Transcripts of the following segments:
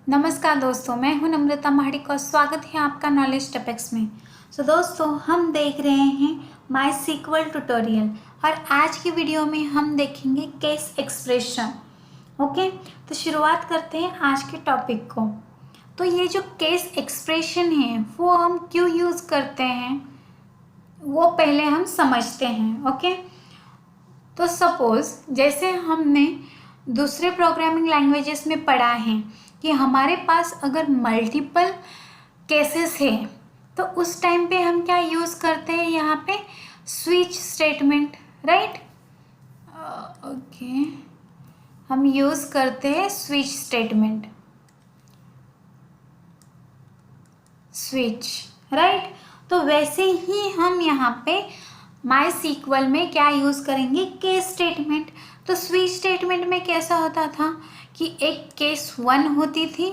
नमस्कार दोस्तों, मैं हूं नम्रता महाडिक और स्वागत है आपका नॉलेज टॉपिक्स में। दोस्तों, हम देख रहे हैं माई सीक्वल ट्यूटोरियल और आज की वीडियो में हम देखेंगे केस एक्सप्रेशन। ओके, तो शुरुआत करते हैं आज के टॉपिक को। तो ये जो केस एक्सप्रेशन है वो हम क्यों यूज़ करते हैं वो पहले हम समझते हैं। ओके, तो सपोज जैसे हमने दूसरे प्रोग्रामिंग लैंग्वेजेस में पढ़ा है कि हमारे पास अगर मल्टीपल केसेस है तो उस टाइम पे हम क्या यूज़ करते हैं, यहाँ पे स्विच स्टेटमेंट, राइट। ओके, हम यूज़ करते हैं स्विच स्टेटमेंट, स्विच, राइट। तो वैसे ही हम यहाँ पे माई सीक्वल में क्या यूज़ करेंगे, केस स्टेटमेंट। तो स्विच स्टेटमेंट में कैसा होता था कि एक केस 1 होती थी,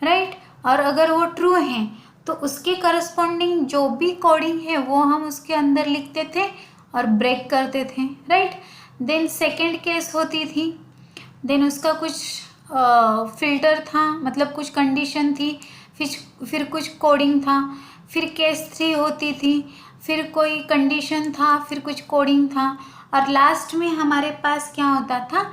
राइट, और अगर वो ट्रू है तो उसके करस्पॉन्डिंग जो भी कोडिंग है वो हम उसके अंदर लिखते थे और ब्रेक करते थे, राइट। देन सेकेंड केस होती थी, देन उसका कुछ फिल्टर था, मतलब कुछ कंडीशन थी, फिर कुछ कोडिंग था। फिर केस 3 होती थी, फिर कोई कंडीशन था, फिर कुछ कोडिंग था, और लास्ट में हमारे पास क्या होता था,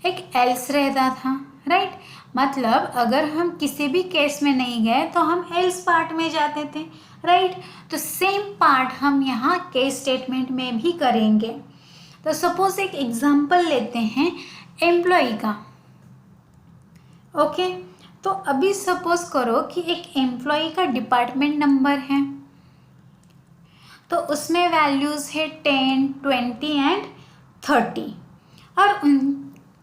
एक एल्स रहता था, राइट। मतलब अगर हम किसी भी केस में नहीं गए तो हम एल्स पार्ट में जाते थे, राइट। तो सेम पार्ट हम यहाँ केस स्टेटमेंट में भी करेंगे। तो सपोज एक एग्जांपल लेते हैं एम्प्लॉय का। ओके, तो अभी सपोज करो कि एक एम्प्लॉय का डिपार्टमेंट नंबर है, तो उसमें वैल्यूज़ है 10, 20 एंड 30। और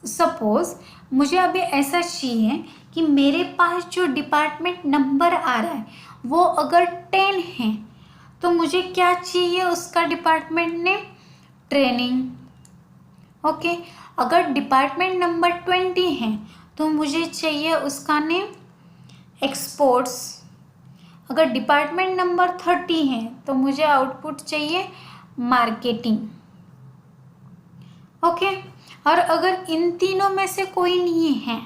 सपोज मुझे अभी ऐसा चाहिए कि मेरे पास जो डिपार्टमेंट नंबर आ रहा है वो अगर 10 है तो मुझे क्या चाहिए, उसका डिपार्टमेंट नेम ट्रेनिंग। ओके, अगर डिपार्टमेंट नंबर 20 है तो मुझे चाहिए उसका नेम एक्सपोर्ट्स। अगर डिपार्टमेंट नंबर 30 है तो मुझे आउटपुट चाहिए मार्केटिंग। ओके, और अगर इन तीनों में से कोई नहीं है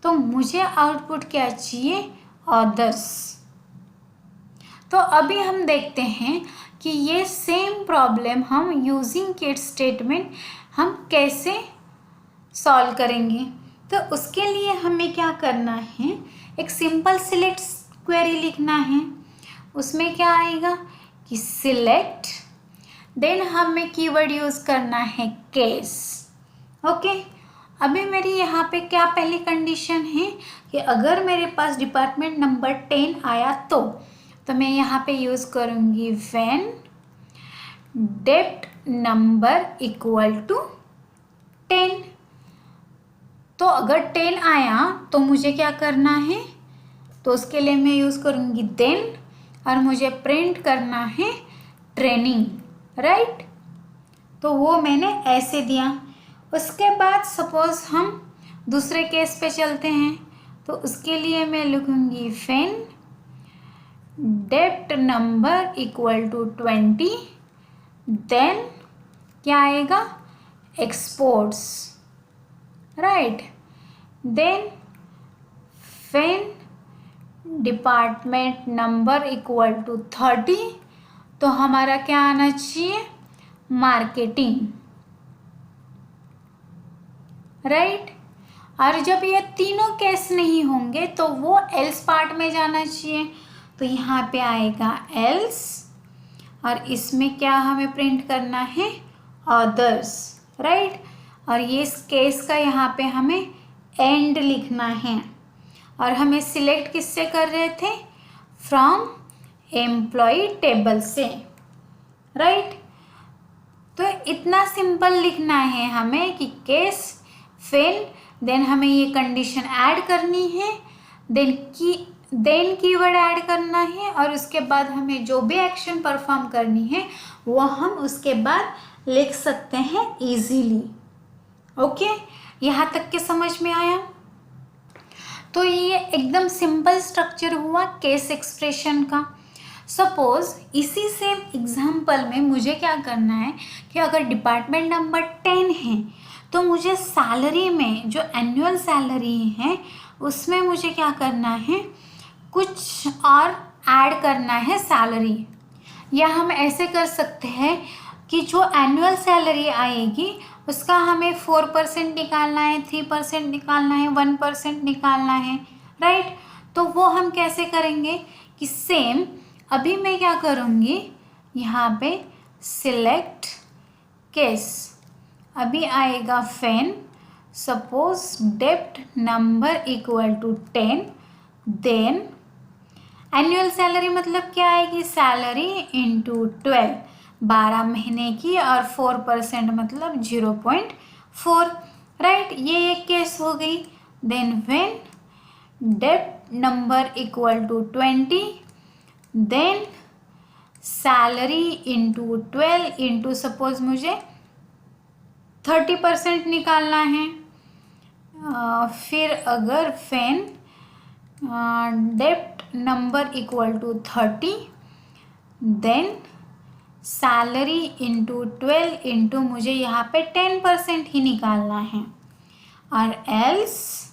तो मुझे आउटपुट क्या चाहिए, अदर्स। तो अभी हम देखते हैं कि ये सेम प्रॉब्लम हम यूजिंग केस स्टेटमेंट हम कैसे सॉल्व करेंगे। तो उसके लिए हमें क्या करना है, एक सिंपल सिलेक्ट क्वेरी लिखना है। उसमें क्या आएगा कि सिलेक्ट, देन हमें कीवर्ड यूज़ करना है केस। ओके, अभी मेरी यहाँ पे क्या पहली कंडीशन है कि अगर मेरे पास डिपार्टमेंट नंबर 10 आया तो मैं यहाँ पे यूज़ करूँगी when dept number equal to 10। तो अगर 10 आया तो मुझे क्या करना है, तो उसके लिए मैं यूज़ करूँगी देन, और मुझे प्रिंट करना है ट्रेनिंग, राइट। तो वो मैंने ऐसे दिया। उसके बाद सपोज हम दूसरे केस पे चलते हैं, तो उसके लिए मैं लिखूँगी when dept number equal to 20, then क्या आएगा, exports, right. Then when department number equal to 30, तो हमारा क्या आना चाहिए, मार्केटिंग, राइट। और जब ये तीनों केस नहीं होंगे तो वो एल्स पार्ट में जाना चाहिए। तो यहाँ पे आएगा एल्स, और इसमें क्या हमें प्रिंट करना है, अदर्स, राइट। और ये इस केस का यहाँ पे हमें एंड लिखना है, और हमें सिलेक्ट किससे कर रहे थे, फ्रॉम एम्प्लॉय टेबल से, राइट। तो इतना सिंपल लिखना है हमें कि केस फेल, देन हमें ये कंडीशन ऐड करनी है, देन कीवर्ड ऐड करना है, और उसके बाद हमें जो भी एक्शन परफॉर्म करनी है वो हम उसके बाद लिख सकते हैं इजीली। ओके, यहाँ तक के समझ में आया। तो ये एकदम सिंपल स्ट्रक्चर हुआ केस एक्सप्रेशन का। सपोज इसी सेम एग्जाम्पल में मुझे क्या करना है कि अगर डिपार्टमेंट नंबर 10 है तो मुझे सैलरी में जो एनुअल सैलरी है उसमें मुझे क्या करना है, कुछ और ऐड करना है सैलरी। या हम ऐसे कर सकते हैं कि जो एनुअल सैलरी आएगी उसका हमें 4% निकालना है, 3% निकालना है, 1% निकालना है, राइट। तो वो हम कैसे करेंगे कि सेम अभी मैं क्या करूँगी, यहाँ पे सिलेक्ट केस, अभी आएगा फैन, suppose dept number equal to 10, then annual salary मतलब क्या आएगी, सैलरी इंटू 12, 12 महीने की, और 4% मतलब 0.4, राइट। ये एक केस हो गई। Then when dept number equal to 20, then salary into 12 into suppose मुझे 30% निकालना है। फिर अगर फैन dept number equal to 30, then salary into 12 into मुझे यहाँ पे 10% ही निकालना है। और एल्स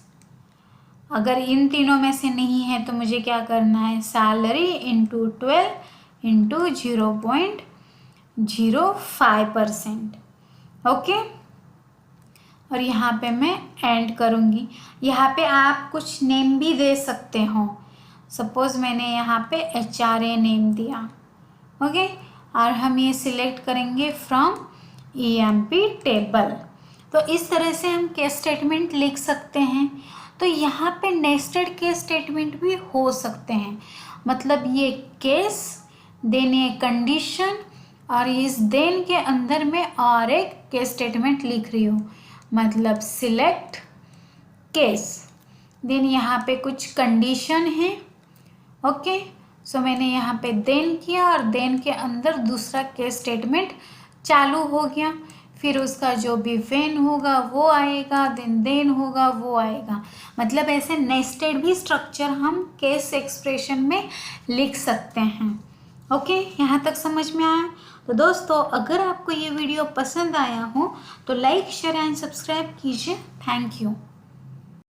अगर इन तीनों में से नहीं है तो मुझे क्या करना है, सैलरी इंटू 12 इंटू 0.05%, ओके। और यहाँ पे मैं एंड करूँगी। यहाँ पे आप कुछ नेम भी दे सकते हो, सपोज मैंने यहाँ पे HRA नेम दिया, ओके। और हम ये सिलेक्ट करेंगे फ्रॉम EMP टेबल। तो इस तरह से हम केस स्टेटमेंट लिख सकते हैं। तो यहाँ पे नेस्टेड केस स्टेटमेंट भी हो सकते हैं, मतलब ये केस, देन ये कंडीशन, और इस देन के अंदर में और एक केस स्टेटमेंट लिख रही हूँ, मतलब सिलेक्ट केस, देन यहाँ पे कुछ कंडीशन है, ओके। सो मैंने यहाँ पे देन किया और देन के अंदर दूसरा केस स्टेटमेंट चालू हो गया। फिर उसका जो भी वेन होगा वो आएगा, देन होगा वो आएगा। मतलब ऐसे नेस्टेड भी स्ट्रक्चर हम केस एक्सप्रेशन में लिख सकते हैं, ओके। यहाँ तक समझ में आया? तो दोस्तों, अगर आपको ये वीडियो पसंद आया हो तो लाइक, शेयर एंड सब्सक्राइब कीजिए। Thank you.